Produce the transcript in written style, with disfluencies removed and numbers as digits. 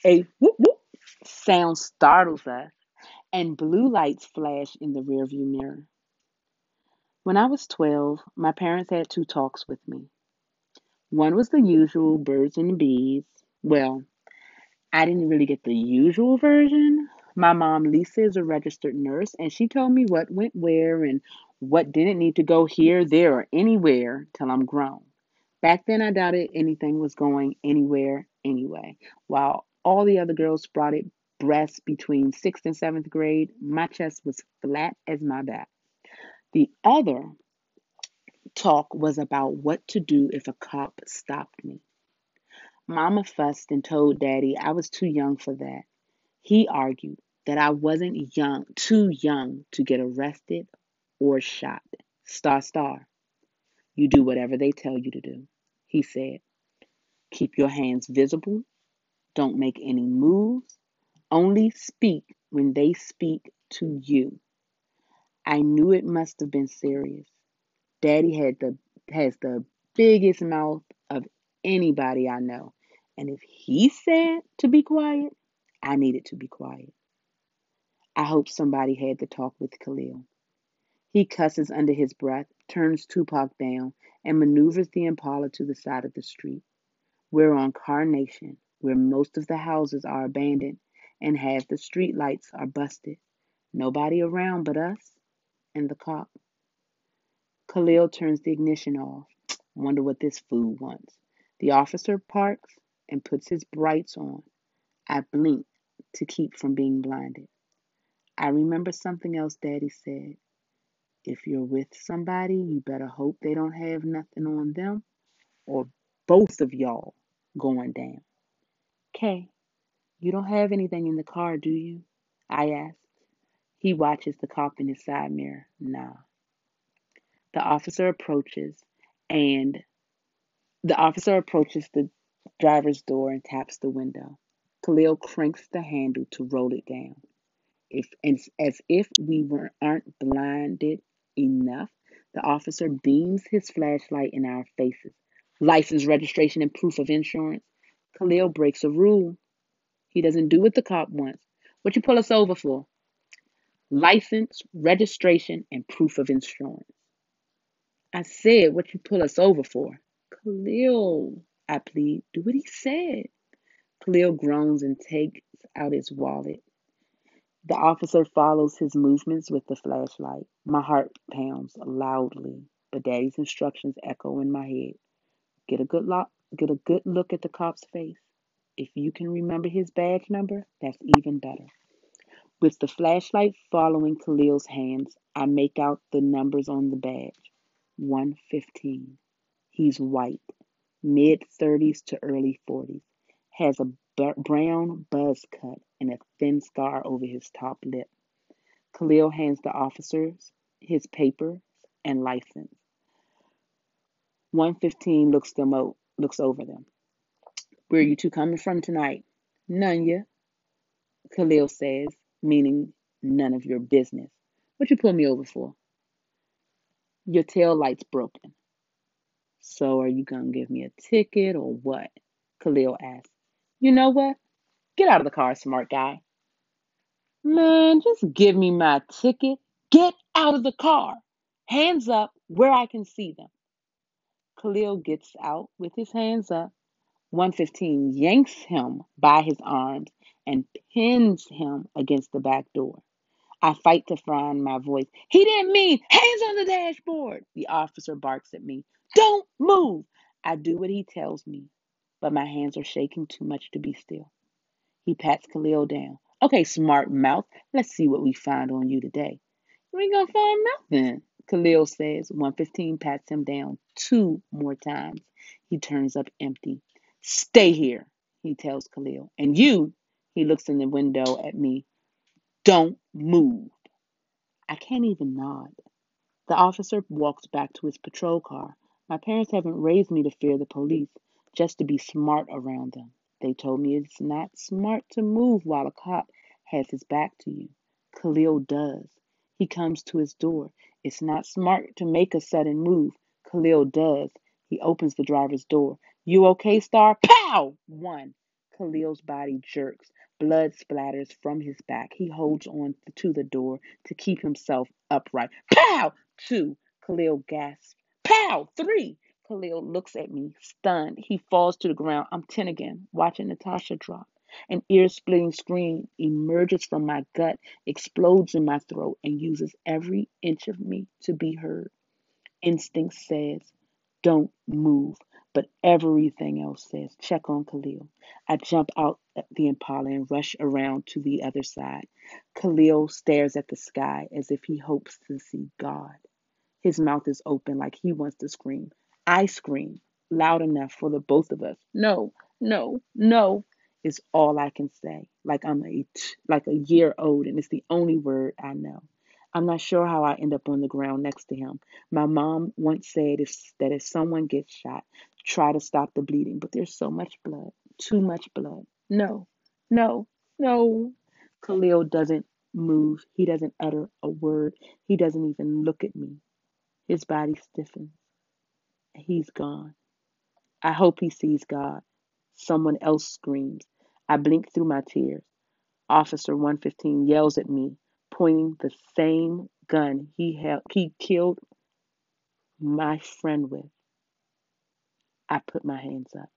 A whoop whoop sound startles us, and blue lights flash in the rearview mirror. When I was 12, my parents had two talks with me. One was the usual birds and bees. Well, I didn't really get the usual version. My mom, Lisa, is a registered nurse, and she told me what went where and what didn't need to go here, there, or anywhere till I'm grown. Back then, I doubted anything was going anywhere anyway. While all the other girls sprouted breasts between sixth and seventh grade, my chest was flat as my back. The other talk was about what to do if a cop stopped me. Mama fussed and told Daddy I was too young for that. He argued that I wasn't too young to get arrested or shot. Star, star, you do whatever they tell you to do, he said. Keep your hands visible. Don't make any moves. Only speak when they speak to you. I knew it must have been serious. Daddy has the biggest mouth of anybody I know. And if he said to be quiet, I needed to be quiet. I hope somebody had the talk with Khalil. He cusses under his breath, turns Tupac down, and maneuvers the Impala to the side of the street. We're on Carnation, where most of the houses are abandoned and half the street lights are busted. Nobody around but us and the cop. Khalil turns the ignition off. Wonder what this fool wants. The officer parks and puts his brights on. I blink to keep from being blinded. I remember something else Daddy said. If you're with somebody, you better hope they don't have nothing on them or both of y'all going down. Kay, you don't have anything in the car, do you? I ask. He watches the cop in his side mirror. Nah. The officer approaches and the officer approaches the driver's door and taps the window. Khalil cranks the handle to roll it down. As if aren't blinded enough, the officer beams his flashlight in our faces. License, registration, and proof of insurance. Khalil breaks a rule. He doesn't do what the cop wants. What you pull us over for? License, registration, and proof of insurance. I said, what you pull us over for? Khalil, I plead, do what he said. Khalil groans and takes out his wallet. The officer follows his movements with the flashlight. My heart pounds loudly, but Daddy's instructions echo in my head. Get a good look, get a good look at the cop's face. If you can remember his badge number, that's even better. With the flashlight following Khalil's hands, I make out the numbers on the badge. 115. He's white, mid 30s to early 40s, has a brown buzz cut and a thin scar over his top lip. Khalil hands the officers his papers and license. 115 looks over them. Where are you two coming from tonight? None ya, Khalil says, meaning none of your business. What you pull me over for? Your tail light's broken. So are you gonna give me a ticket or what? Khalil asks. You know what? Get out of the car, smart guy. Man, just give me my ticket. Get out of the car. Hands up where I can see them. Khalil gets out with his hands up. 115 yanks him by his arms and pins him against the back door. I fight to find my voice. He didn't mean hands on the dashboard. The officer barks at me. Don't move. I do what he tells me, but my hands are shaking too much to be still. He pats Khalil down. Okay, smart mouth, let's see what we find on you today. We ain't gonna find nothing, Khalil says. 115 pats him down two more times. He turns up empty. Stay here, he tells Khalil. And you, he looks in the window at me, don't move. I can't even nod. The officer walks back to his patrol car. My parents haven't raised me to fear the police, just to be smart around them. They told me it's not smart to move while a cop has his back to you. Khalil does. He comes to his door. It's not smart to make a sudden move. Khalil does. He opens the driver's door. You okay, Star? Pow! One. Khalil's body jerks. Blood splatters from his back. He holds on to the door to keep himself upright. Pow! Two. Khalil gasps. Pow! Three. Khalil looks at me, stunned. He falls to the ground. I'm 10 again, watching Natasha drop. An ear splitting scream emerges from my gut, explodes in my throat, and uses every inch of me to be heard. Instinct says, don't move. But everything else says, check on Khalil. I jump out at the Impala and rush around to the other side. Khalil stares at the sky as if he hopes to see God. His mouth is open like he wants to scream. I scream loud enough for the both of us. No, no, no is all I can say. Like like a year old, and it's the only word I know. I'm not sure how I end up on the ground next to him. My mom once said that if someone gets shot, try to stop the bleeding, but there's so much blood, too much blood. No, no, no. Khalil doesn't move. He doesn't utter a word. He doesn't even look at me. His body stiffens. He's gone. I hope he sees God. Someone else screams. I blink through my tears. Officer 115 yells at me, pointing the same gun he killed my friend with. I put my hands up.